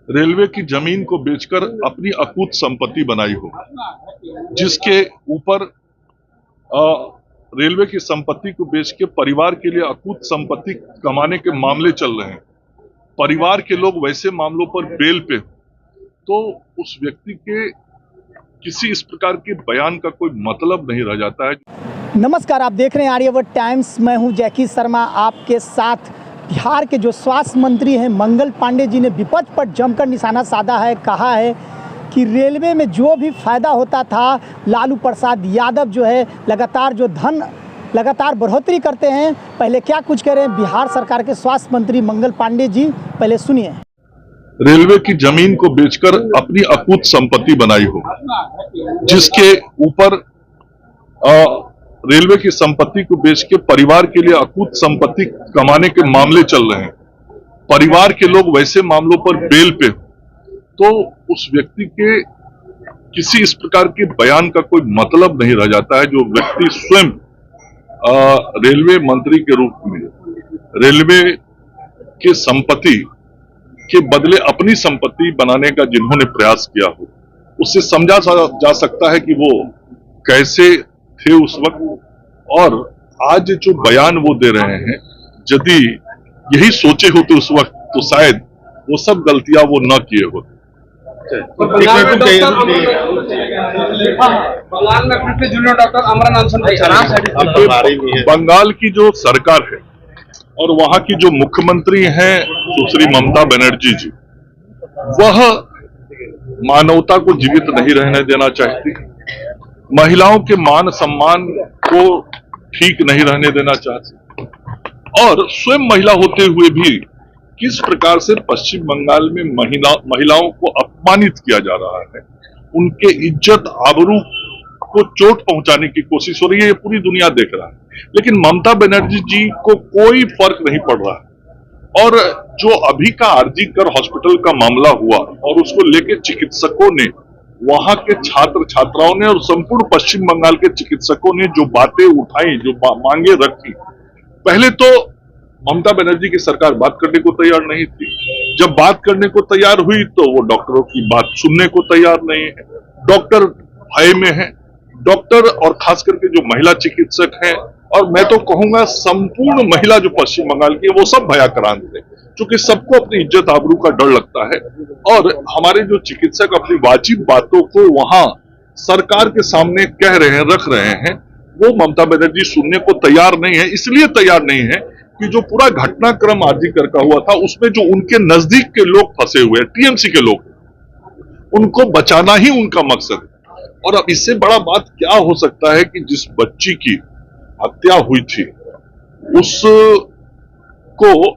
Railway की जमीन को बेचकर अपनी अकूत संपत्ति बनाई हो, जिसके ऊपर रेलवे की संपत्ति को बेच के परिवार के लिए अकूत संपत्ति कमाने के मामले चल रहे हैं। परिवार के लोग वैसे मामलों पर बेल पे, तो उस व्यक्ति के किसी इस प्रकार के बयान का कोई मतलब नहीं रह जाता है। नमस्कार, आप देख रहे हैं आर्यवर्त टाइम्स। मैं हूं जैकी शर्मा आपके साथ। बिहार के जो स्वास्थ्य मंत्री हैं मंगल पांडे जी ने विपक्ष पर जमकर निशाना साधा है। कहा है कि रेलवे में जो भी फायदा होता था, लालू प्रसाद यादव जो है लगातार बढ़ोतरी करते हैं। पहले क्या कुछ कह रहे हैं बिहार सरकार के स्वास्थ्य मंत्री मंगल पांडे जी, पहले सुनिए। रेलवे की जमीन को बेचकर अपनी अकूत संपत्ति बनाई हो, जिसके ऊपर रेलवे की संपत्ति को बेच के परिवार के लिए अकूत संपत्ति कमाने के मामले चल रहे हैं। परिवार के लोग वैसे मामलों पर बेल पे, तो उस व्यक्ति के किसी इस प्रकार के बयान का कोई मतलब नहीं रह जाता है। जो व्यक्ति स्वयं रेलवे मंत्री के रूप में रेलवे के संपत्ति के बदले अपनी संपत्ति बनाने का जिन्होंने प्रयास किया हो, उससे समझा जा सकता है कि वो कैसे थे उस वक्त, और आज जो बयान वो दे रहे हैं, यदि यही सोचे होते उस वक्त तो शायद वो सब गलतियां वो न किए होते। बंगाल की जो सरकार है और वहां की जो मुख्यमंत्री हैं सुश्री ममता बनर्जी जी, वह मानवता को जीवित नहीं रहने देना चाहती, महिलाओं के मान सम्मान को ठीक नहीं रहने देना चाहती, और स्वयं महिला होते हुए भी किस प्रकार से पश्चिम बंगाल में महिलाओं को अपमानित किया जा रहा है, उनके इज्जत आबरू को चोट पहुंचाने की कोशिश हो रही है, ये पूरी दुनिया देख रहा है। लेकिन ममता बनर्जी जी को कोई फर्क नहीं पड़ रहा है। और जो अभी का आरजी कर हॉस्पिटल का मामला हुआ और उसको लेकर चिकित्सकों ने, वहां के छात्र छात्राओं ने और संपूर्ण पश्चिम बंगाल के चिकित्सकों ने जो बातें उठाई, जो मांगे रखी, पहले तो ममता बनर्जी की सरकार बात करने को तैयार नहीं थी। जब बात करने को तैयार हुई तो वो डॉक्टरों की बात सुनने को तैयार नहीं है। डॉक्टर भय में है, डॉक्टर और खास करके जो महिला चिकित्सक हैं, और मैं तो कहूंगा संपूर्ण महिला जो पश्चिम बंगाल की है, वो सब भयाक्रांत है, क्योंकि सबको अपनी इज्जत आबरू का डर लगता है। और हमारे जो चिकित्सक अपनी वाजिब बातों को वहां सरकार के सामने कह रहे हैं, रख रहे हैं, वो ममता बनर्जी सुनने को तैयार नहीं है। इसलिए तैयार नहीं है कि जो पूरा घटनाक्रम आरजी कर का हुआ था, उसमें जो उनके नजदीक के लोग फंसे हुए हैं, टीएमसी के लोग, उनको बचाना ही उनका मकसद है। और अब इससे बड़ा बात क्या हो सकता है कि जिस बच्ची की हत्या हुई थी,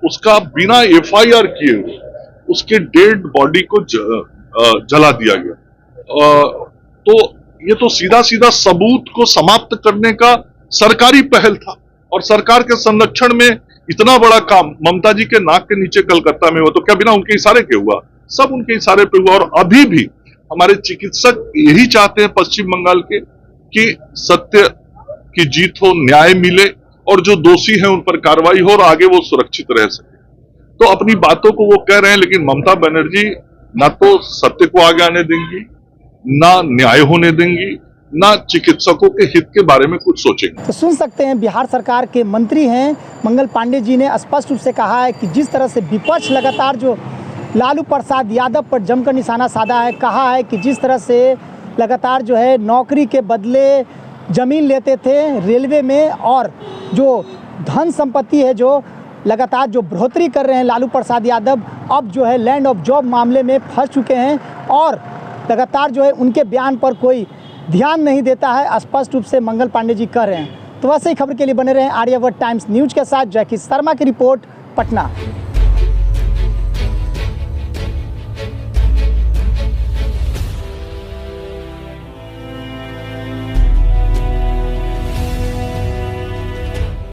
उसका बिना एफआईआर किए हुए उसके डेड बॉडी को जला दिया गया। तो ये तो सीधा सीधा सबूत को समाप्त करने का सरकारी पहल था, और सरकार के संरक्षण में इतना बड़ा काम ममता जी के नाक के नीचे कलकत्ता में हुआ, तो क्या बिना उनके इशारे के हुआ? सब उनके इशारे पे हुआ। और अभी भी हमारे चिकित्सक यही चाहते हैं पश्चिम बंगाल के कि सत्य की जीत हो, न्याय मिले, और जो दोषी हैं उन पर कार्रवाई हो और आगे वो सुरक्षित रह सके। तो अपनी बातों को वो कह रहे हैं, लेकिन ममता बनर्जी ना तो सत्य को आगे आने देंगी, ना न्याय होने देंगी, ना चिकित्सकों के हित के बारे में कुछ सोचेंगे। तो सुन सकते हैं बिहार सरकार के मंत्री हैं मंगल पांडे जी ने स्पष्ट रूप से कहा है कि जिस तरह से विपक्ष लगातार जो लालू प्रसाद यादव पर जमकर निशाना साधा है, कहा है कि जिस तरह से लगातार जो है नौकरी के बदले ज़मीन लेते थे रेलवे में, और जो धन संपत्ति है जो लगातार जो बढ़ोतरी कर रहे हैं लालू प्रसाद यादव, अब जो है लैंड ऑफ जॉब मामले में फंस चुके हैं, और लगातार जो है उनके बयान पर कोई ध्यान नहीं देता है, स्पष्ट रूप से मंगल पांडे जी कह रहे हैं। तो वैसे ही खबर के लिए बने रहें आर्यवर्त टाइम्स न्यूज़ के साथ। जैकी शर्मा की रिपोर्ट, पटना।